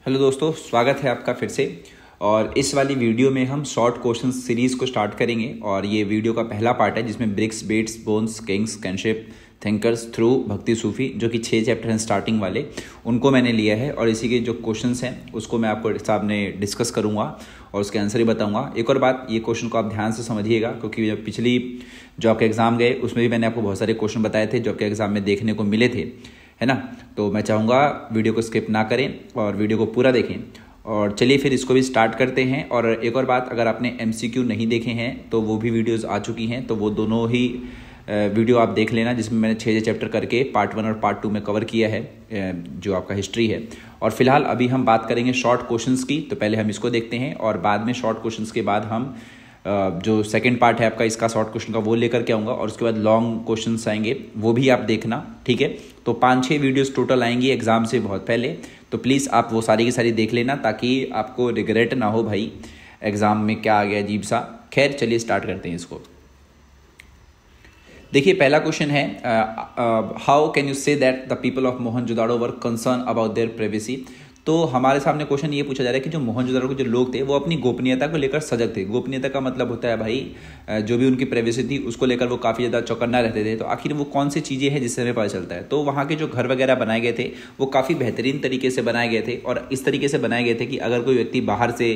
Hello दोस्तों, स्वागत है आपका फिर से। और इस वाली वीडियो में हम शॉर्ट क्वेश्चन सीरीज़ को स्टार्ट करेंगे और ये वीडियो का पहला पार्ट है जिसमें bricks, beads, bones, kings, kinship, thinkers, through, Bhakti, Sufi, जो कि 6 चैप्टर हैं स्टार्टिंग वाले, उनको मैंने लिया है और इसी के जो क्वेश्चंस हैं उसको मैं आपको सामने डिस्कस करूँगा और उसके आंसर ही बताऊँगा। एक और बात, ये क्वेश्चन को आप ध्यान से समझिएगा क्योंकि जब पिछली जो आपके एग्ज़ाम गए उसमें भी मैंने आपको बहुत सारे क्वेश्चन बताए थे जो आपके एग्ज़ाम में देखने को मिले थे, है ना। तो मैं चाहूँगा वीडियो को स्किप ना करें और वीडियो को पूरा देखें। और चलिए फिर इसको भी स्टार्ट करते हैं। और एक और बात, अगर आपने MCQ नहीं देखे हैं तो वो भी वीडियोस आ चुकी हैं, तो वो दोनों ही वीडियो आप देख लेना जिसमें मैंने 6 चैप्टर करके पार्ट 1 और पार्ट 2 में कवर किया है जो आपका हिस्ट्री है। और फिलहाल अभी हम बात करेंगे शॉर्ट क्वेश्चंस की, तो पहले हम इसको देखते हैं और बाद में शॉर्ट क्वेश्चंस के बाद हम जो सेकंड पार्ट है आपका इसका शॉर्ट क्वेश्चन का वो लेकर के आऊँगा और उसके बाद लॉन्ग क्वेश्चंस आएंगे, वो भी आप देखना, ठीक है। तो 5-6 वीडियोस टोटल आएंगी एग्जाम से बहुत पहले, तो प्लीज़ आप वो सारी की सारी देख लेना ताकि आपको रिग्रेट ना हो भाई एग्ज़ाम में क्या आ गया अजीब सा। खैर चलिए स्टार्ट करते हैं इसको। देखिए पहला क्वेश्चन है, how can you say that the people of Mohenjodaro were concern about their privacy. तो हमारे सामने क्वेश्चन ये पूछा जा रहा है कि जो मोहनजोदाड़ो के जो लोग थे वो अपनी गोपनीयता को लेकर सजग थे। गोपनीयता का मतलब होता है भाई जो भी उनकी प्राइवेसी थी उसको लेकर वो काफ़ी ज़्यादा चौकन्ना रहते थे। तो आखिर वो कौन सी चीज़ें हैं जिससे हमें पता चलता है। तो वहाँ के जो घर वगैरह बनाए गए थे वो काफ़ी बेहतरीन तरीके से बनाए गए थे और इस तरीके से बनाए गए थे कि अगर कोई व्यक्ति बाहर से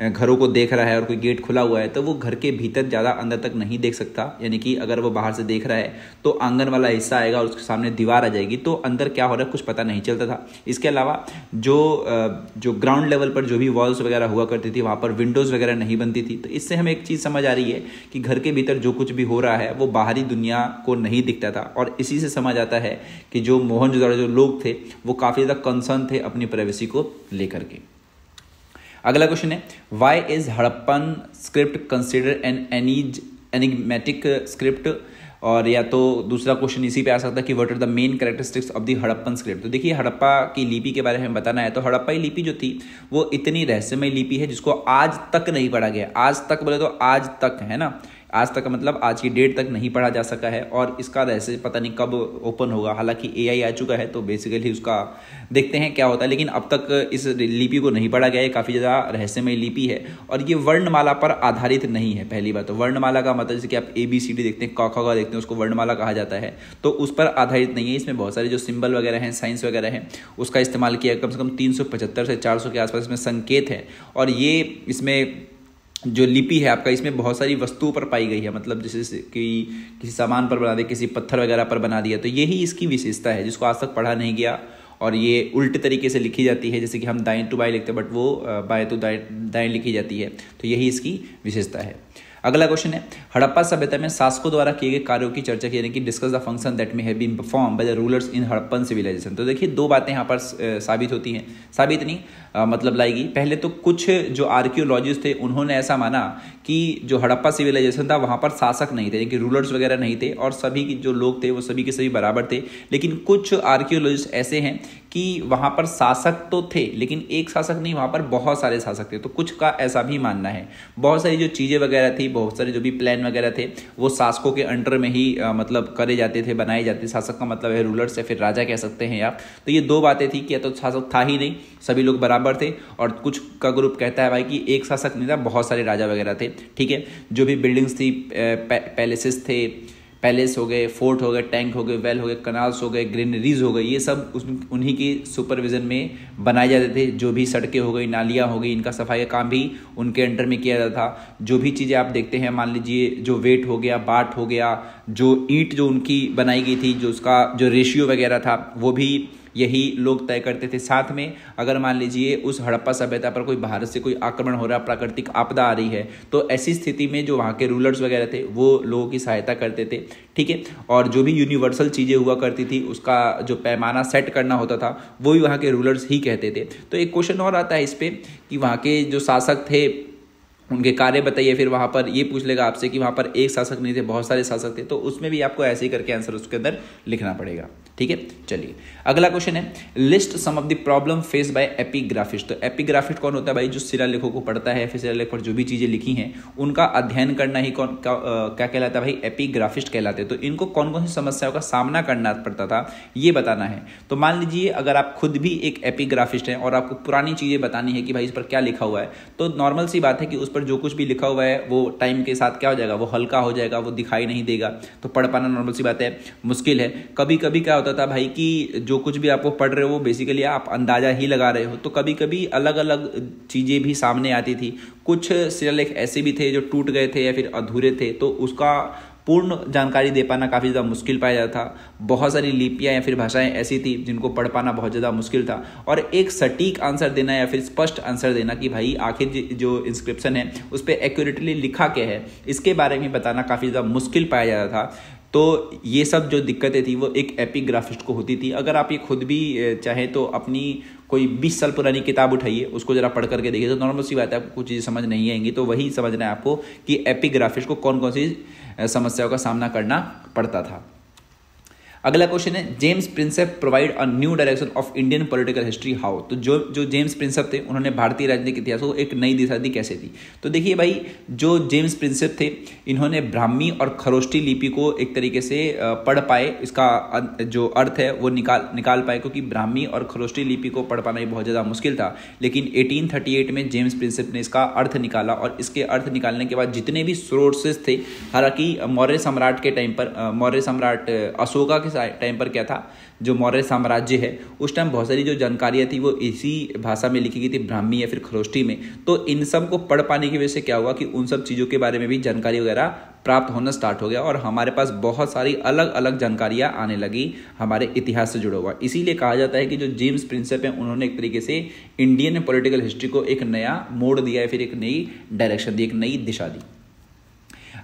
घरों को देख रहा है और कोई गेट खुला हुआ है तो वो घर के भीतर ज़्यादा अंदर तक नहीं देख सकता। यानी कि अगर वो बाहर से देख रहा है तो आंगन वाला हिस्सा आएगा और उसके सामने दीवार आ जाएगी, तो अंदर क्या हो रहा है कुछ पता नहीं चलता था। इसके अलावा जो ग्राउंड लेवल पर जो भी वॉल्स वगैरह हुआ करती थी वहाँ पर विंडोज़ वगैरह नहीं बनती थी। तो इससे हमें एक चीज़ समझ आ रही है कि घर के भीतर जो कुछ भी हो रहा है वो बाहरी दुनिया को नहीं दिखता था। और इसी से समझ आता है कि जो मोहनजोदाड़ो जो लोग थे वो काफ़ी ज़्यादा कंसर्न थे अपनी प्राइवेसी को लेकर के। अगला क्वेश्चन है, why is Harappan script consider an enigmatic script. और या तो दूसरा क्वेश्चन इसी पे आ सकता है कि what are the main characteristics of the Harappan script. तो देखिए हड़प्पा की लिपि के बारे में बताना है तो हड़प्पाई लिपि जो थी वो इतनी रहस्यमय लिपि है जिसको आज तक नहीं पढ़ा गया। आज तक बोले तो आज तक, है ना, आज तक का मतलब आज की डेट तक नहीं पढ़ा जा सका है और इसका रहस्य पता नहीं कब ओपन होगा। हालांकि AI आ चुका है तो बेसिकली उसका देखते हैं क्या होता है, लेकिन अब तक इस लिपि को नहीं पढ़ा गया है। काफ़ी ज़्यादा रहस्यमय लिपि है और ये वर्णमाला पर आधारित नहीं है। पहली बात तो वर्णमाला का मतलब जैसे कि आप ABCD देखते हैं, क ख ग देखते हैं, उसको वर्णमाला कहा जाता है, तो उस पर आधारित नहीं है। इसमें बहुत सारे जो सिंबल वगैरह हैं, साइंस वगैरह हैं, उसका इस्तेमाल किया। कम से कम 375 से 400 के आसपास इसमें संकेत है और ये इसमें जो लिपि है आपका इसमें बहुत सारी वस्तुओं पर पाई गई है। मतलब जैसे कि किसी सामान पर बना दिया, किसी पत्थर वगैरह पर बना दिया, तो यही इसकी विशेषता है जिसको आज तक पढ़ा नहीं गया। और ये उल्टे तरीके से लिखी जाती है, जैसे कि हम दाएं टू बाएं लिखते हैं बट वो बाएं टू दाएं लिखी जाती है, तो यही इसकी विशेषता है। अगला क्वेश्चन है, हड़प्पा सभ्यता में शासकों द्वारा किए गए कार्यों की चर्चा की, यानी कि discuss the function that may have been perform by the rulers in Harappan civilisation. तो देखिए दो बातें यहाँ पर साबित होती हैं, साबित नहीं मतलब लाएगी। पहले तो कुछ जो आर्कियोलॉजिस्ट थे उन्होंने ऐसा माना कि जो हड़प्पा सिविलाइजेशन था वहाँ पर शासक नहीं थे, यानी कि रूलर्स वगैरह नहीं थे और सभी जो लोग थे वो सभी के सभी बराबर थे। लेकिन कुछ आर्कियोलॉजिस्ट ऐसे हैं कि वहाँ पर शासक तो थे लेकिन एक शासक नहीं, वहाँ पर बहुत सारे शासक थे। तो कुछ का ऐसा भी मानना है। बहुत सारी जो चीज़ें वगैरह थी, बहुत सारे जो भी प्लान वगैरह थे वो शासकों के अंडर में ही मतलब करे जाते थे, बनाए जाते। शासक का मतलब है रूलर्स या फिर राजा कह सकते हैं आप। तो ये दो बातें थी कि या तो शासक था ही नहीं, सभी लोग बराबर थे, और कुछ का ग्रुप कहता है भाई कि एक शासक नहीं था, बहुत सारे राजा वगैरह थे, ठीक है। जो भी बिल्डिंग्स थी, पैलेसेस थे, पैलेस हो गए, फोर्ट हो गए, टैंक हो गए, वेल हो गए, कनाल्स हो गए, ग्रीनरीज हो गई, ये सब उन्हीं की सुपरविजन में बनाए जाते थे। जो भी सड़कें हो गई, नालियाँ हो गई, इनका सफाई का काम भी उनके अंडर में किया जाता था। जो भी चीज़ें आप देखते हैं, मान लीजिए जो वेट हो गया, बाट हो गया, जो ईंट जो उनकी बनाई गई थी, जो उसका जो रेशियो वगैरह था वो भी यही लोग तय करते थे। साथ में अगर मान लीजिए उस हड़प्पा सभ्यता पर कोई बाहर से कोई आक्रमण हो रहा है, प्राकृतिक आपदा आ रही है, तो ऐसी स्थिति में जो वहाँ के रूलर्स वगैरह थे वो लोगों की सहायता करते थे, ठीक है। और जो भी यूनिवर्सल चीज़ें हुआ करती थी उसका जो पैमाना सेट करना होता था वो भी वहाँ के रूलर्स ही कहते थे। तो एक क्वेश्चन और आता है इस पर कि वहाँ के जो शासक थे उनके कार्य बताइए, फिर वहाँ पर ये पूछ लेगा आपसे कि वहाँ पर एक शासक नहीं थे, बहुत सारे शासक थे, तो उसमें भी आपको ऐसे ही करके आंसर उसके अंदर लिखना पड़ेगा। ठीक है, चलिए अगला क्वेश्चन है, list some of the problem face by epigraphist. तो एपिग्राफिस्ट कौन होता है भाई? जो शिलालेखों को पढ़ता है, फिर शिलालेख पर जो भी चीज़ें लिखी हैं उनका अध्ययन करना ही क्या कहलाता है भाई? एपिग्राफिस्ट कहलाते हैं। तो इनको कौन कौन सी समस्याओं का सामना करना पड़ता था ये बताना है। तो मान लीजिए अगर आप खुद भी एक एपिग्राफिस्ट हैं और आपको पुरानी चीज़ें बतानी है कि भाई इस पर क्या लिखा हुआ है, तो नॉर्मल सी बात है कि उस पर जो कुछ भी लिखा हुआ है वो टाइम के साथ क्या हो जाएगा? वो हल्का हो जाएगा, वो दिखाई नहीं देगा, तो पढ़ पाना नॉर्मल सी बात है मुश्किल है। कभी कभी क्या होता था भाई कि जो कुछ भी आपको पढ़ रहे हो वो बेसिकली आप अंदाजा ही लगा रहे हो, तो कभी कभी अलग अलग चीज़ें भी सामने आती थी। कुछ शिलालेख ऐसे भी थे जो टूट गए थे या फिर अधूरे थे, तो उसका पूर्ण जानकारी दे पाना काफ़ी ज़्यादा मुश्किल पाया जाता था। बहुत सारी लिपियाँ या फिर भाषाएं ऐसी थी जिनको पढ़ पाना बहुत ज़्यादा मुश्किल था, और एक सटीक आंसर देना या फिर स्पष्ट आंसर देना कि भाई आखिर जो इंस्क्रिप्शन है उस पर एक्यूरेटली लिखा क्या है, इसके बारे में बताना काफ़ी ज़्यादा मुश्किल पाया जाता था। तो ये सब जो दिक्कतें थी वो एक एपिग्राफिस्ट को होती थी। अगर आप ये खुद भी चाहे तो अपनी कोई 20 साल पुरानी किताब उठाइए, उसको जरा पढ़ करके देखिए, तो नॉर्मल सी बात है आपको कुछ चीज़ें समझ नहीं आएंगी। तो वही समझना है आपको कि एपिग्राफिस्ट को कौन कौन सी समस्याओं का सामना करना पड़ता था। अगला क्वेश्चन है, James Prinsep provide a new direction of Indian political history how. तो जो जेम्स प्रिंसेप थे उन्होंने भारतीय राजनीतिक इतिहास को एक नई दिशा दी, कैसे दी? तो देखिए भाई, जो जेम्स प्रिंसेप थे इन्होंने ब्राह्मी और खरोष्टी लिपि को एक तरीके से पढ़ पाए, इसका जो अर्थ है वो निकाल पाए, क्योंकि ब्राह्मी और खरोष्टी लिपि को पढ़ पाना ही बहुत ज़्यादा मुश्किल था। लेकिन 1838 में जेम्स प्रिंसेप ने इसका अर्थ निकाला, और इसके अर्थ निकालने के बाद जितने भी सोर्सेस थे, हालांकि मौर्य सम्राट के टाइम पर, मौर्य सम्राट अशोका के टाइम पर क्या था, जो मौर्य साम्राज्य है उस टाइम बहुत सारी जो जानकारियां थी वो इसी भाषा में लिखी गई थी, ब्राह्मी या फिर खरोष्टी में। तो इन सब को पढ़ पाने की वजह से क्या हुआ कि उन सब चीज़ों के बारे में भी जानकारी वगैरह प्राप्त होना स्टार्ट हो गया, और हमारे पास बहुत सारी अलग अलग जानकारियां आने लगी हमारे इतिहास से जुड़ा हुआ। इसीलिए कहा जाता है कि जो जेम्स प्रिंसेप हैं उन्होंने एक तरीके से इंडियन पॉलिटिकल हिस्ट्री को एक नया मोड़ दिया है, फिर एक नई डायरेक्शन दी, एक नई दिशा दी।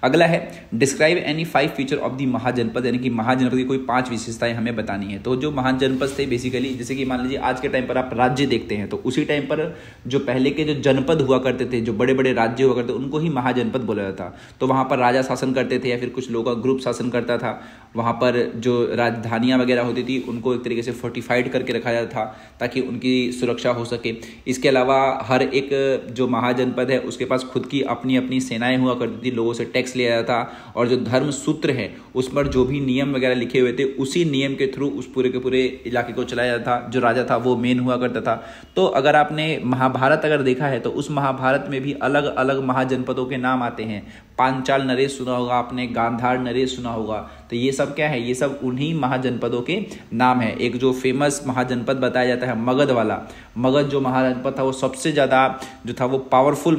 अगला है, describe any 5 feature of the mahajanapada, यानी कि महाजनपद की कोई 5 विशेषताएं हमें बतानी है। तो जो महाजनपद थे बेसिकली, जैसे कि मान लीजिए आज के टाइम पर आप राज्य देखते हैं, तो उसी टाइम पर जो पहले के जो जनपद हुआ करते थे, जो बड़े बड़े राज्य हुआ करते थे, उनको ही महाजनपद बोला जाता था। तो वहाँ पर राजा शासन करते थे या फिर कुछ लोगों का ग्रुप शासन करता था। वहाँ पर जो राजधानियाँ वगैरह होती थी उनको एक तरीके से फोर्टिफाइड करके रखा जाता था ताकि उनकी सुरक्षा हो सके। इसके अलावा हर एक जो महाजनपद है उसके पास खुद की अपनी अपनी सेनाएं हुआ करती थी, लोगों से टैक्स लिया जाता था, और जो धर्म सूत्र है उस पर जो भी नियम वगैरह लिखे हुए थे उसी नियम के थ्रू उस पूरे के पूरे इलाके को चलाया जाता था। जो राजा था वो मेन हुआ करता था। तो अगर आपने महाभारत अगर देखा है तो उस महाभारत में भी अलग अलग महाजनपदों के नाम आते हैं। पांचाल नरेश सुना होगा आपने, गांधार नरेश सुना होगा, तो ये सब क्या है, ये सब उन्हीं महाजनपदों के नाम है। एक जो फेमस महाजनपद बताया जाता है मगध वाला, मगध जो महाजनपद था वो सबसे ज़्यादा जो था वो पावरफुल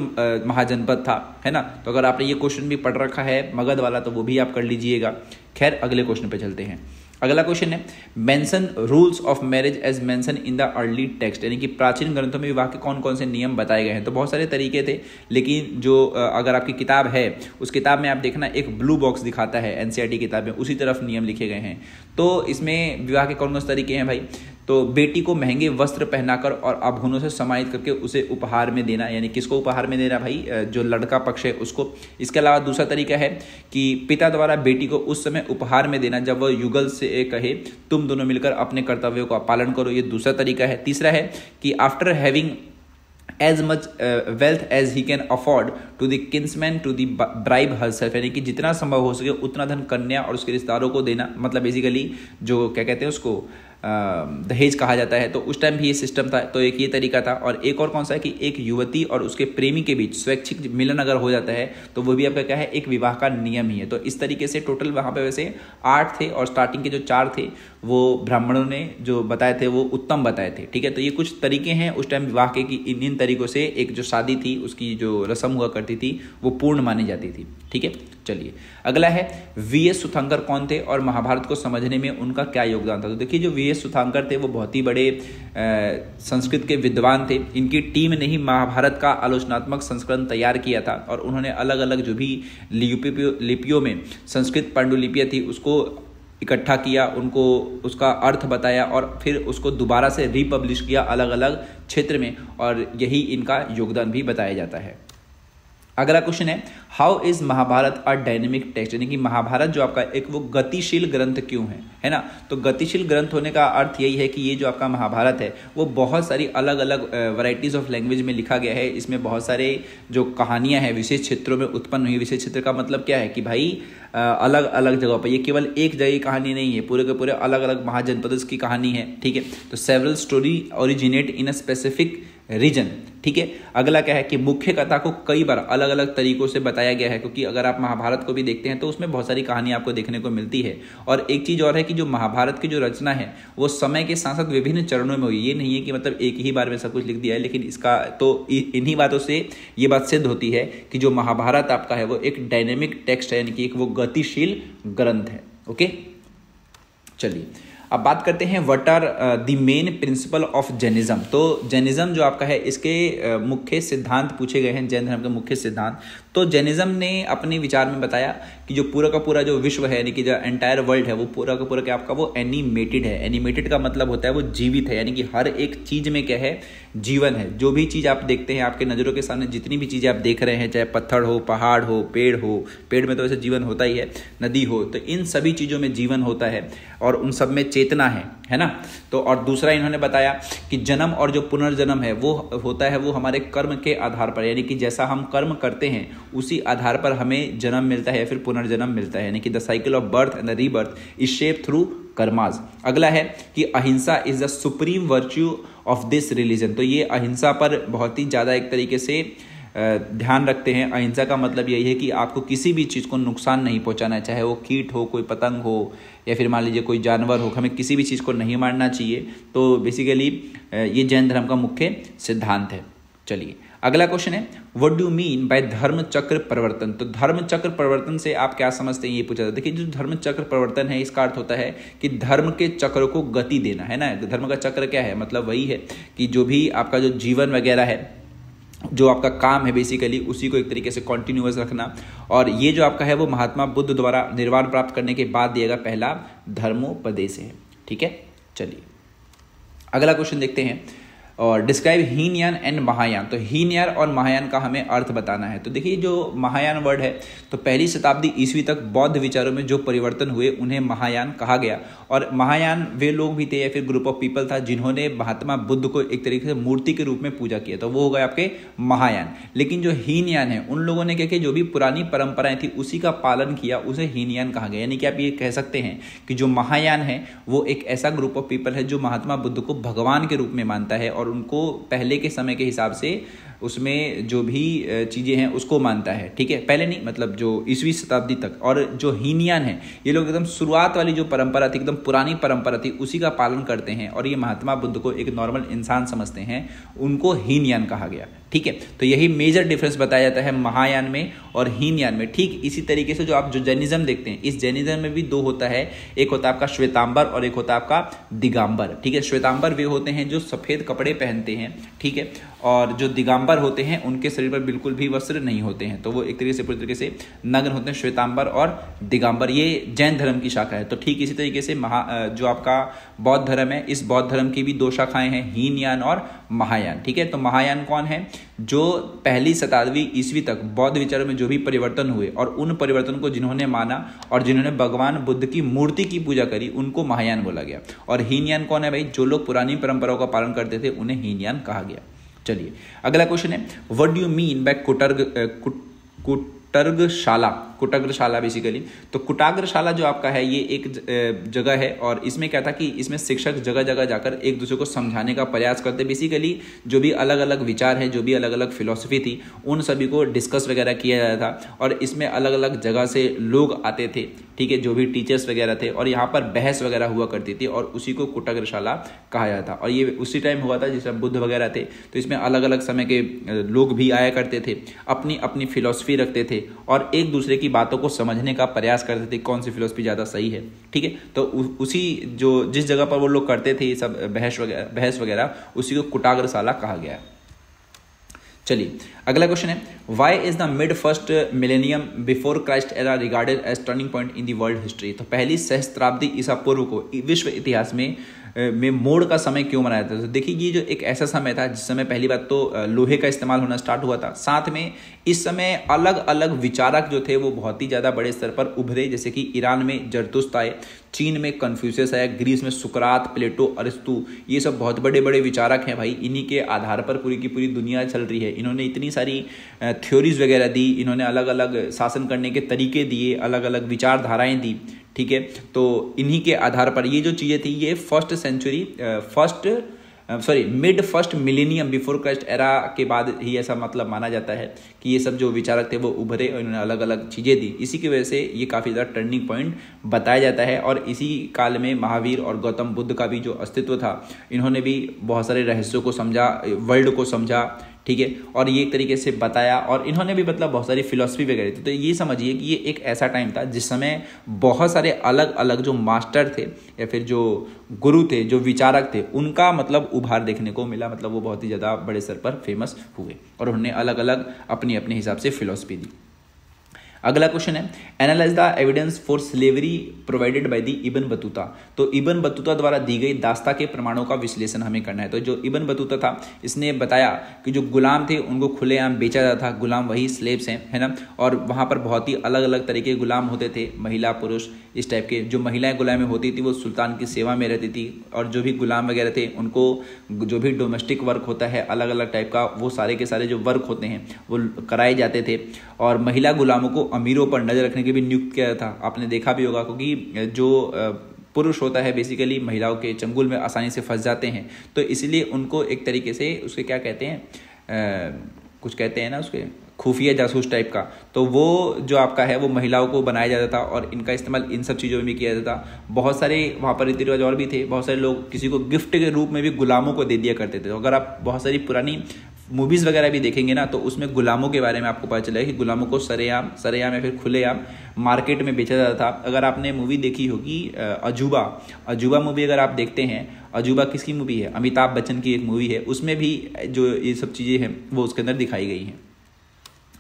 महाजनपद था, है ना। तो अगर आपने ये क्वेश्चन भी पढ़ रखा है मगध वाला तो वो भी आप कर लीजिएगा। खैर अगले क्वेश्चन पे चलते हैं। अगला क्वेश्चन है, mention rules of marriage as mention in the early text, यानी कि प्राचीन ग्रंथों में विवाह के कौन कौन से नियम बताए गए हैं। तो बहुत सारे तरीके थे, लेकिन जो अगर आपकी किताब है उस किताब में आप देखना एक ब्लू बॉक्स दिखाता है एनसीईआरटी किताब में, उसी तरफ नियम लिखे गए हैं। तो इसमें विवाह के कौन कौन से तरीके हैं भाई? तो बेटी को महंगे वस्त्र पहनाकर और आभूषणों से समाहित करके उसे उपहार में देना, यानी किसको उपहार में देना भाई? जो लड़का पक्ष है उसको। इसके अलावा दूसरा तरीका है कि पिता द्वारा बेटी को उस समय उपहार में देना जब वह युगल से कहे तुम दोनों मिलकर अपने कर्तव्यों का पालन करो, ये दूसरा तरीका है। तीसरा है कि after having as much wealth as he can afford to the kinsman to the bribe herself, यानी कि जितना संभव हो सके उतना धन कन्या और उसके रिश्तेदारों को देना, मतलब बेसिकली जो क्या कहते हैं उसको दहेज कहा जाता है। तो उस टाइम भी ये सिस्टम था, तो एक ये तरीका था। और एक और कौन सा है कि एक युवती और उसके प्रेमी के बीच स्वैच्छिक मिलन अगर हो जाता है तो वो भी आपका क्या है, एक विवाह का नियम ही है। तो इस तरीके से टोटल वहाँ पे वैसे 8 थे, और स्टार्टिंग के जो 4 थे वो ब्राह्मणों ने जो बताए थे वो उत्तम बताए थे, ठीक है। तो ये कुछ तरीके हैं उस टाइम विवाह के कि इन तरीकों से एक जो शादी थी उसकी जो रस्म हुआ करती थी वो पूर्ण मानी जाती थी, ठीक है। चलिए अगला है, वीएस सुथंकर कौन थे और महाभारत को समझने में उनका क्या योगदान था। तो देखिए जो वीएस सुथंकर थे वो बहुत ही बड़े संस्कृत के विद्वान थे। इनकी टीम ने ही महाभारत का आलोचनात्मक संस्करण तैयार किया था, और उन्होंने अलग अलग जो भी लिपियों में संस्कृत पांडुलिपियाँ थी उसको इकट्ठा किया, उनको उसका अर्थ बताया और फिर उसको दोबारा से रिपब्लिश किया अलग अलग क्षेत्र में, और यही इनका योगदान भी बताया जाता है। अगला क्वेश्चन है, how is Mahabharata a dynamic text, यानी कि महाभारत जो आपका एक वो गतिशील ग्रंथ क्यों है ना। तो गतिशील ग्रंथ होने का अर्थ यही है कि ये जो आपका महाभारत है वो बहुत सारी अलग अलग वैरायटीज ऑफ लैंग्वेज में लिखा गया है। इसमें बहुत सारे जो कहानियां हैं विशेष क्षेत्रों में उत्पन्न हुई। विशेष क्षेत्र का मतलब क्या है कि भाई अलग अलग जगह पर, ये केवल एक जगह की कहानी नहीं है, पूरे के पूरे अलग अलग महाजनपद की कहानी है, ठीक है। तो several story originate in a specific region, ठीक है। अगला क्या है कि मुख्य कथा को कई बार अलग अलग तरीकों से बताया गया है, क्योंकि अगर आप महाभारत को भी देखते हैं तो उसमें बहुत सारी कहानी आपको देखने को मिलती है। और एक चीज और है कि जो महाभारत की जो रचना है वो समय के साथ साथ विभिन्न चरणों में हुई। ये नहीं है कि मतलब एक ही बार में सब कुछ लिख दिया है, लेकिन इसका तो इन्हीं बातों से ये बात सिद्ध होती है कि जो महाभारत आपका है वो एक डायनेमिक टेक्स्ट है, यानी कि एक वो गतिशील ग्रंथ है। ओके, चलिए अब बात करते हैं what are the main principle of Jainism. तो जैनिज्म जो आपका है इसके मुख्य सिद्धांत पूछे गए हैं, जैन धर्म के मुख्य सिद्धांत। तो जैनिज्म ने अपने विचार में बताया कि जो पूरा का पूरा जो विश्व है, यानी कि जो एंटायर वर्ल्ड है वो पूरा का पूरा क्या आपका वो एनिमेटेड है। एनिमेटेड का मतलब होता है वो जीवित है, यानी कि हर एक चीज में क्या है, जीवन है। जो भी चीज आप देखते हैं आपके नजरों के सामने, जितनी भी चीजें आप देख रहे हैं, चाहे पत्थर हो, पहाड़ हो, पेड़ में तो वैसे जीवन होता ही है, नदी हो, तो इन सभी चीजों में जीवन होता है और उन सब में चेतना है ना। तो और दूसरा इन्होंने बताया कि जन्म और जो पुनर्जन्म है वो होता है वो हमारे कर्म के आधार पर, यानी कि जैसा हम कर्म करते हैं उसी आधार पर हमें जन्म मिलता है, फिर पुनर्जन्म मिलता है, यानी कि the cycle of birth and the rebirth is shape through karmas. अगला है कि अहिंसा is the supreme virtue of this religion. तो ये अहिंसा पर बहुत ही ज्यादा एक तरीके से ध्यान रखते हैं। अहिंसा का मतलब यही है कि आपको किसी भी चीज़ को नुकसान नहीं पहुंचाना है, चाहे वो कीट हो, कोई पतंग हो, या फिर मान लीजिए कोई जानवर हो, हमें किसी भी चीज़ को नहीं मारना चाहिए। तो बेसिकली ये जैन धर्म का मुख्य सिद्धांत है। चलिए अगला क्वेश्चन है, व्हाट डू मीन बाय धर्म चक्र परिवर्तन। तो धर्म चक्र परिवर्तन से आप क्या समझते हैं, ये पूछा था। देखिए जो धर्म चक्र परिवर्तन है इसका अर्थ होता है कि धर्म के चक्र को गति देना, है ना। धर्म का चक्र क्या है, मतलब वही है कि जो भी आपका जो जीवन वगैरह है, जो आपका काम है बेसिकली उसी को एक तरीके से कॉन्टिन्यूअस रखना। और ये जो आपका है वो महात्मा बुद्ध द्वारा निर्वाण प्राप्त करने के बाद दिया गया पहला धर्मोपदेश है, ठीक है। चलिए अगला क्वेश्चन देखते हैं, और डिस्क्राइब हीनयान एंड महायान। तो हीनयान और महायान का हमें अर्थ बताना है। तो देखिए जो महायान वर्ड है, तो पहली शताब्दी ईस्वी तक बौद्ध विचारों में जो परिवर्तन हुए उन्हें महायान कहा गया। और महायान वे लोग भी थे या फिर ग्रुप ऑफ पीपल था जिन्होंने महात्मा बुद्ध को एक तरीके से मूर्ति के रूप में पूजा किया, तो वो हो गए आपके महायान। लेकिन जो हीनयान है उन लोगों ने क्या किया, जो भी पुरानी परंपराएं थी उसी का पालन किया, उसे हीनयान कहा गया। यानी कि आप ये कह सकते हैं कि जो महायान है वो एक ऐसा ग्रुप ऑफ पीपल है जो महात्मा बुद्ध को भगवान के रूप में मानता है और उनको पहले के समय के हिसाब से उसमें जो भी चीज़ें हैं उसको मानता है, ठीक है। पहले नहीं, मतलब जो ईस्वी शताब्दी तक। और जो हीनयान है ये लोग एकदम शुरुआत वाली जो परंपरा थी, एकदम पुरानी परंपरा थी, उसी का पालन करते हैं और ये महात्मा बुद्ध को एक नॉर्मल इंसान समझते हैं, उनको हीनयान कहा गया, ठीक है। तो यही मेजर डिफरेंस बताया जाता है महायान में और हीनयान में। ठीक इसी तरीके से जो आप जो जैनिज्म देखते हैं, इस जैनिज्म में भी दो होता है, एक होता है आपका श्वेतांबर और एक होता है आपका दिगंबर, ठीक है। श्वेतांबर वे होते हैं जो सफेद कपड़े पहनते हैं, ठीक है, और जो दिगंबर होते हैं उनके शरीर पर बिल्कुल भी वस्त्र नहीं होते हैं, तो वो एक तरीके से पूरी तरीके से नग्न होते हैं। श्वेतांबर और दिगंबर ये जैन धर्म की शाखा है। तो ठीक इसी तरीके से जो आपका बौद्ध धर्म है, इस बौद्ध धर्म की भी दो शाखाएं हैं, हीनयान और महायान, ठीक है। तो महायान कौन है, जो पहली शताब्दी ईस्वी तक बौद्ध विचारों में जो भी परिवर्तन हुए और उन परिवर्तन को जिन्होंने माना और जिन्होंने भगवान बुद्ध की मूर्ति की पूजा करी, उनको महायान बोला गया। और हीनयान कौन है भाई, जो लोग पुरानी परंपराओं का पालन करते थे उन्हें हीनयान कहा गया। चलिए अगला क्वेश्चन है, what do you mean by kutagarashala basically. तो कुटाग्रशाला जो आपका है ये एक जगह है और इसमें क्या था कि इसमें शिक्षक जगह जगह जाकर एक दूसरे को समझाने का प्रयास करते। बेसिकली जो भी अलग अलग विचार हैं, जो भी अलग अलग फिलॉसफी थी, उन सभी को डिस्कस वगैरह किया जाता था और इसमें अलग अलग जगह से लोग आते थे, ठीक है, जो भी टीचर्स वगैरह थे, और यहाँ पर बहस वगैरह हुआ करती थी और उसी को कुटाग्रशाला कहा जाता। और ये उसी टाइम हुआ था जिस टाइम बुद्ध वगैरह थे, तो इसमें अलग अलग समय के लोग भी आया करते थे, अपनी अपनी फिलॉसफी रखते थे और एक दूसरे की बातों को समझने का प्रयास करते थे, कौन सी फिलॉसफी ज़्यादा सही है, ठीक है। तो उसी जो जिस जगह पर वो लोग करते थे ये सब बहस वगैरह, उसी को कुटाग्रशाला कहा गया। चलिए अगला क्वेश्चन है, why is the mid first millennium before Christ era regarded as turning point in the world history. तो पहली सहस्त्राब्दी ईसा पूर्व को विश्व इतिहास में मोड़ का समय क्यों मनाया जाता है? तो देखिए ये जो एक ऐसा समय था जिस समय पहली बात तो लोहे का इस्तेमाल होना स्टार्ट हुआ था, साथ में इस समय अलग अलग विचारक जो थे वो बहुत ही ज़्यादा बड़े स्तर पर उभरे, जैसे कि ईरान में जरतुस्त आए, चीन में कन्फ्यूशियस आया, ग्रीस में सुकरात, प्लेटो, अरिस्तु, ये सब बहुत बड़े बड़े विचारक हैं भाई। इन्हीं के आधार पर पूरी की पूरी दुनिया चल रही है। इन्होंने इतनी सारी थ्योरीज वगैरह दी, इन्होंने अलग अलग शासन करने के तरीके दिए, अलग अलग विचारधाराएं दी, ठीक है। तो इन्हीं के आधार पर ये जो चीज़ें थी ये mid first millennium before Christ era के बाद ही ऐसा मतलब माना जाता है कि ये सब जो विचारक थे वो उभरे और इन्होंने अलग अलग चीज़ें दी। इसी की वजह से ये काफ़ी ज़्यादा टर्निंग पॉइंट बताया जाता है। और इसी काल में महावीर और गौतम बुद्ध का भी जो अस्तित्व था, इन्होंने भी बहुत सारे रहस्यों को समझा, वर्ल्ड को समझा, ठीक है, और ये एक तरीके से बताया। और इन्होंने भी मतलब बहुत सारी फिलॉसफी वगैरह थी। तो ये समझिए कि ये एक ऐसा टाइम था जिस समय बहुत सारे अलग अलग जो मास्टर थे या फिर जो गुरु थे, जो विचारक थे, उनका मतलब उभार देखने को मिला। मतलब वो बहुत ही ज़्यादा बड़े स्तर पर फेमस हुए और उन्होंने अलग अलग अपने अपने हिसाब से फिलॉसफी दी। अगला क्वेश्चन है, analyse the evidence for slavery provided by the Ibn Battuta. तो इब्न बतूता द्वारा दी गई दास्ता के प्रमाणों का विश्लेषण हमें करना है। तो जो इब्न बतूता था, इसने बताया कि जो गुलाम थे उनको खुलेआम बेचा जाता था। गुलाम वही स्लेव्स हैं, है ना। और वहाँ पर बहुत ही अलग अलग तरीके के गुलाम होते थे, महिला पुरुष इस टाइप के। जो महिलाएं गुलाम में होती थी वो सुल्तान की सेवा में रहती थी, और जो भी गुलाम वगैरह थे उनको जो भी डोमेस्टिक वर्क होता है अलग अलग टाइप का, वो सारे के सारे जो वर्क होते हैं वो कराए जाते थे। और महिला गुलामों को अमीरों पर नजर रखने के भी नियुक्त किया था। आपने देखा भी होगा, क्योंकि जो पुरुष होता है बेसिकली महिलाओं के चंगुल में आसानी से फंस जाते हैं, तो इसलिए उनको एक तरीके से उसके क्या कहते हैं, कुछ कहते हैं ना उसके, खुफिया जासूस टाइप का, तो वो जो आपका है वो महिलाओं को बनाया जाता था और इनका इस्तेमाल इन सब चीज़ों में भी किया जाता था। बहुत सारे वहाँ पर रीति रिवाज और भी थे। बहुत सारे लोग किसी को गिफ्ट के रूप में भी गुलामों को दे दिया करते थे। तो अगर आप बहुत सारी पुरानी मूवीज़ वगैरह भी देखेंगे ना, तो उसमें गुलामों के बारे में आपको पता चलेगा कि गुलामों को सरेआम या फिर खुलेआम मार्केट में बेचा जाता था। अगर आपने मूवी देखी होगी अजूबा मूवी, अगर आप देखते हैं, अजूबा किसकी मूवी है? अमिताभ बच्चन की एक मूवी है, उसमें भी जो ये सब चीज़ें हैं वो उसके अंदर दिखाई गई हैं।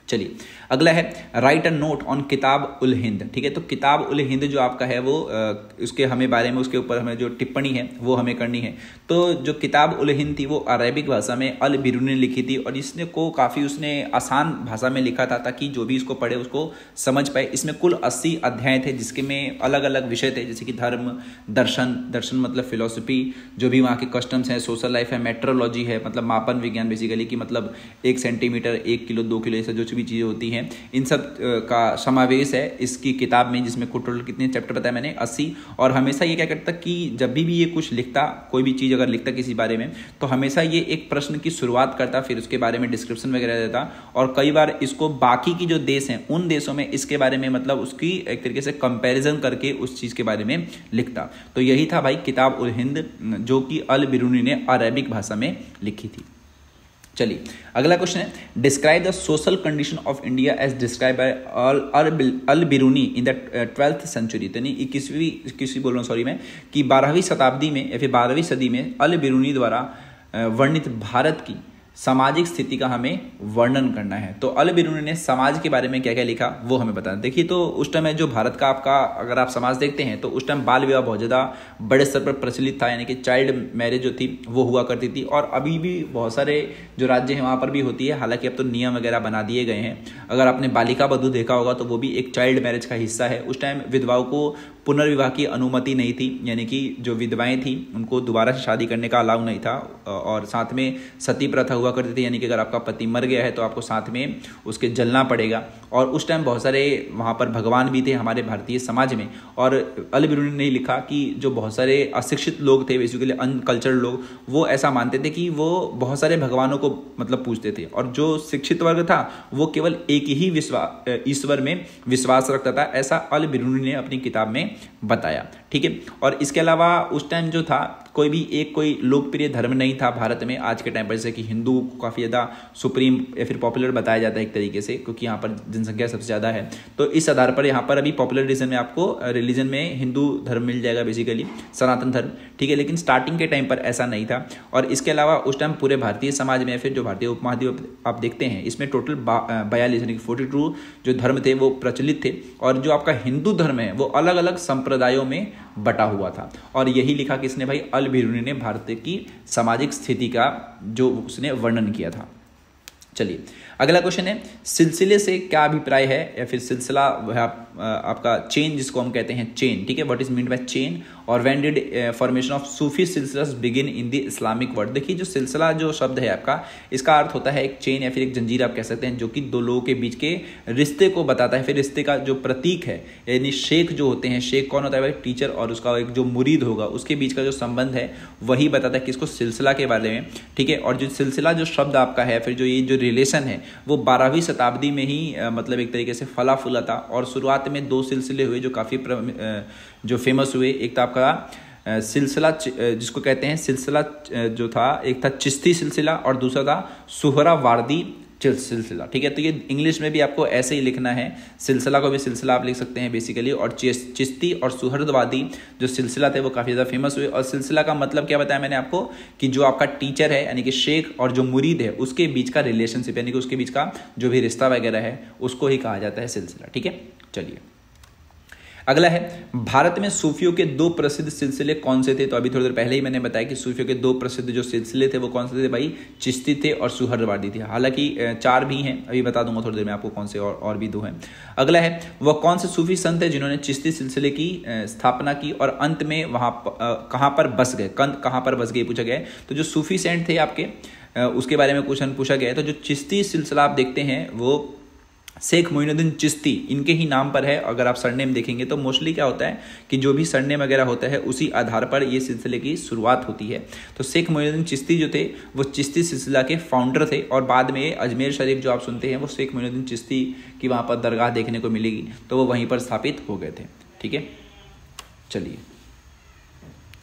चलिए अगला है, राइट अ नोट ऑन किताब उल हिंद। ठीक है, तो किताब उल हिंद जो आपका है वो उसके हमें बारे में, उसके ऊपर हमें जो टिप्पणी है वो हमें करनी है। तो जो किताब उल हिंद थी वो अरेबिक भाषा में अल बिरूनी ने लिखी थी और इसने को काफ़ी उसने आसान भाषा में लिखा था ताकि जो भी इसको पढ़े उसको समझ पाए। इसमें कुल 80 अध्याय थे जिसके में अलग अलग विषय थे, जैसे कि धर्म, दर्शन मतलब फिलोसफी, जो भी वहाँ के कस्टम्स हैं, सोशल लाइफ है, मेट्रोलॉजी है मतलब मापन विज्ञान बेसिकली, कि मतलब 1 सेंटीमीटर 1 किलो 2 किलो ऐसा जो भी चीज़ें होती हैं, इन सब का समावेश है इसकी किताब में, जिसमें टोटल कितने चैप्टर बताया मैंने, 80। और हमेशा ये क्या करता कि जब भी ये कुछ लिखता, कोई भी चीज़ अगर लिखता किसी बारे में, तो हमेशा ये एक प्रश्न की शुरुआत करता, फिर उसके बारे में डिस्क्रिप्शन वगैरह देता, और कई बार इसको बाकी की जो देश हैं उन देशों में इसके बारे में मतलब उसकी एक तरीके से कंपैरिजन करके उस चीज़ के बारे में लिखता। तो यही था भाई किताब उल हिंद, जो कि अल बिरूनी ने अरेबिक भाषा में लिखी थी। चलिए अगला क्वेश्चन है, describe the social condition of India as describe by Al Biruni in the 12th century. यानी 21वीं बोल रहा हूँ सॉरी मैं, कि 12वीं शताब्दी में या फिर 12वीं सदी में अल बिरूनी द्वारा वर्णित भारत की सामाजिक स्थिति का हमें वर्णन करना है। तो अल बिरूनी ने समाज के बारे में क्या क्या लिखा वो हमें बताना। देखिए, तो उस टाइम जो भारत का आपका अगर आप समाज देखते हैं तो उस टाइम बाल विवाह बहुत ज़्यादा बड़े स्तर पर प्रचलित था, यानी कि चाइल्ड मैरिज जो थी वो हुआ करती थी, और अभी भी बहुत सारे जो राज्य हैं वहाँ पर भी होती है। हालांकि अब तो नियम वगैरह बना दिए गए हैं। अगर आपने बालिका बधू देखा होगा तो वो भी एक चाइल्ड मैरिज का हिस्सा है। उस टाइम विधवाओं को पुनर्विवाह की अनुमति नहीं थी, यानी कि जो विधवाएं थी उनको दोबारा से शादी करने का अलाउ नहीं था, और साथ में सती प्रथा हुआ करती थी, यानी कि अगर आपका पति मर गया है तो आपको साथ में उसके जलना पड़ेगा। और उस टाइम बहुत सारे वहाँ पर भगवान भी थे हमारे भारतीय समाज में, और अल बिरूनी ने लिखा कि जो बहुत सारे अशिक्षित लोग थे, बेसिकली अनकल्चर्ड लोग, वो ऐसा मानते थे कि वो बहुत सारे भगवानों को मतलब पूजते थे, और जो शिक्षित वर्ग था वो केवल एक ही ईश्वर में विश्वास रखता था। ऐसा अल बिरूनी ने अपनी किताब में बताया। ठीक है। और इसके अलावा उस टाइम जो था कोई भी एक कोई लोकप्रिय धर्म नहीं था भारत में आज के टाइम पर, जैसे कि हिंदू को काफ़ी ज़्यादा सुप्रीम या फिर पॉपुलर बताया जाता है एक तरीके से, क्योंकि यहाँ पर जनसंख्या सबसे ज़्यादा है। तो इस आधार पर यहाँ पर अभी पॉपुलर रीजन में आपको रिलीजन में हिंदू धर्म मिल जाएगा, बेसिकली सनातन धर्म, ठीक है। लेकिन स्टार्टिंग के टाइम पर ऐसा नहीं था। और इसके अलावा उस टाइम पूरे भारतीय समाज में, फिर जो भारतीय उपमहाद्वीप आप देखते हैं, इसमें टोटल 42 यानी 42 जो धर्म थे वो प्रचलित थे। और जो आपका हिंदू धर्म है वो अलग अलग संप्रदायों में बटा हुआ था। और यही लिखा किसने भाई? अल बिरूनी ने भारत की सामाजिक स्थिति का जो उसने वर्णन किया था। चलिए अगला क्वेश्चन है, सिलसिले से क्या अभिप्राय है, या फिर सिलसिला आपका चेन जिसको हम कहते हैं चेन, ठीक है। What is mean by chain? और when did formation of Sufi silsilas begin in the Islamic world? देखिए जो सिलसिला जो शब्द है आपका, इसका अर्थ होता है एक चेन या फिर एक जंजीर आप कह सकते हैं, जो कि दो लोगों के बीच के रिश्ते को बताता है। फिर रिश्ते का जो प्रतीक है, यानी शेख जो होते हैं, शेख कौन होता है भाई? टीचर, और उसका एक जो मुरीद होगा उसके बीच का जो संबंध है वही बताता है किसको? सिलसिला के बारे में, ठीक है। और जो सिलसिला जो शब्द आपका है, फिर जो ये जो रिलेशन है वो 12वीं शताब्दी में ही मतलब एक तरीके से फला फूला था। और शुरुआत में 2 सिलसिले हुए जो काफ़ी जो फेमस हुए। एक था आपका सिलसिला जिसको कहते हैं सिलसिला जो था, एक था चिश्ती सिलसिला और दूसरा था सुहरावार्दी सिलसिला, ठीक है। तो ये इंग्लिश में भी आपको ऐसे ही लिखना है, सिलसिला को भी सिलसिला आप लिख सकते हैं बेसिकली। और चिश्ती और सुहरावार्दी जो सिलसिला थे वो काफ़ी ज़्यादा फेमस हुए। और सिलसिला का मतलब क्या बताया मैंने आपको, कि जो आपका टीचर है यानी कि शेख और जो मुरीद है उसके बीच का रिलेशनशिप, यानी कि उसके बीच का जो भी रिश्ता वगैरह है उसको ही कहा जाता है सिलसिला, ठीक है। चलिए अगला है, भारत में सूफियों के 2 प्रसिद्ध सिलसिले कौन से थे? तो अभी थोड़ी देर पहले ही मैंने बताया कि सूफियों के 2 प्रसिद्ध जो सिलसिले थे वो कौन से थे भाई? चिश्ती थे और सुहरावार्दी थे। हालांकि 4 भी हैं, अभी बता दूंगा थोड़ी देर में आपको कौन से, और भी 2 हैं। अगला है, वह कौन से सूफी संत है जिन्होंने चिश्ती सिलसिले की स्थापना की और अंत में वहाँ कहाँ पर बस गए? कहाँ पर बस गए पूछा गया है। तो जो सूफी सेंट थे आपके उसके बारे में क्वेश्चन पूछा गया है। तो जो चिश्ती सिलसिला आप देखते हैं वो शेख मोइनुद्दीन चिश्ती इनके ही नाम पर है। अगर आप सरनेम देखेंगे तो मोस्टली क्या होता है कि जो भी सरनेम वगैरह होता है उसी आधार पर ये सिलसिले की शुरुआत होती है। तो शेख मोइनुद्दीन चिश्ती जो थे वो चिश्ती सिलसिला के फाउंडर थे। और बाद में अजमेर शरीफ जो आप सुनते हैं वो शेख मोइनुद्दीन चिश्ती की वहाँ पर दरगाह देखने को मिलेगी, तो वो वहीं पर स्थापित हो गए थे, ठीक है। चलिए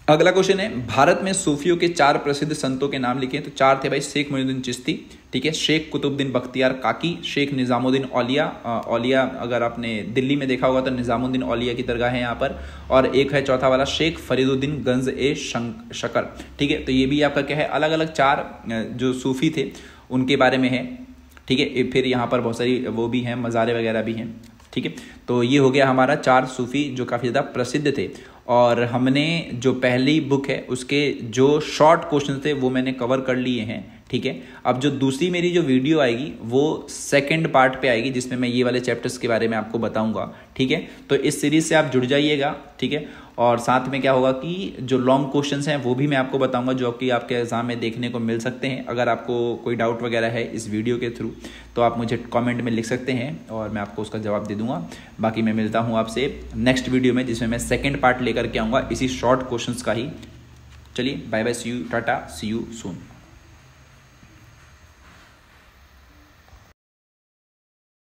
अगला क्वेश्चन है, भारत में सूफियों के 4 प्रसिद्ध संतों के नाम लिखे। तो 4 थे भाई, शेख मोइनुद्दीन चिश्ती, ठीक है, शेख कुतुबुद्दीन बख्तियार काकी, शेख निजामुद्दीन औलिया। औलिया अगर आपने दिल्ली में देखा होगा तो निजामुद्दीन औलिया की दरगाह है यहाँ पर। और एक है चौथा वाला शेख फरीदुद्दीन गंज ए शकर, ठीक है। तो ये भी आपका क्या है, अलग अलग 4 जो सूफी थे उनके बारे में है, ठीक है। फिर यहाँ पर बहुत सारी वो भी हैं, मज़ारे वगैरह भी हैं, ठीक है। तो ये हो गया हमारा 4 सूफी जो काफ़ी ज़्यादा प्रसिद्ध थे। और हमने जो पहली बुक है उसके जो शॉर्ट क्वेश्चन थे वो मैंने कवर कर लिए हैं, ठीक है। अब जो दूसरी मेरी जो वीडियो आएगी वो सेकंड पार्ट पे आएगी, जिसमें मैं ये वाले चैप्टर्स के बारे में आपको बताऊंगा, ठीक है। तो इस सीरीज से आप जुड़ जाइएगा, ठीक है। और साथ में क्या होगा कि जो लॉन्ग क्वेश्चंस हैं वो भी मैं आपको बताऊंगा, जो कि आपके एग्जाम में देखने को मिल सकते हैं। अगर आपको कोई डाउट वगैरह है इस वीडियो के थ्रू तो आप मुझे कमेंट में लिख सकते हैं और मैं आपको उसका जवाब दे दूंगा। बाकी मैं मिलता हूं आपसे नेक्स्ट वीडियो में, जिसमें मैं सेकंड पार्ट लेकर के आऊँगा इसी शॉर्ट क्वेश्चंस का ही। चलिए bye bye, see you, tata, see you soon.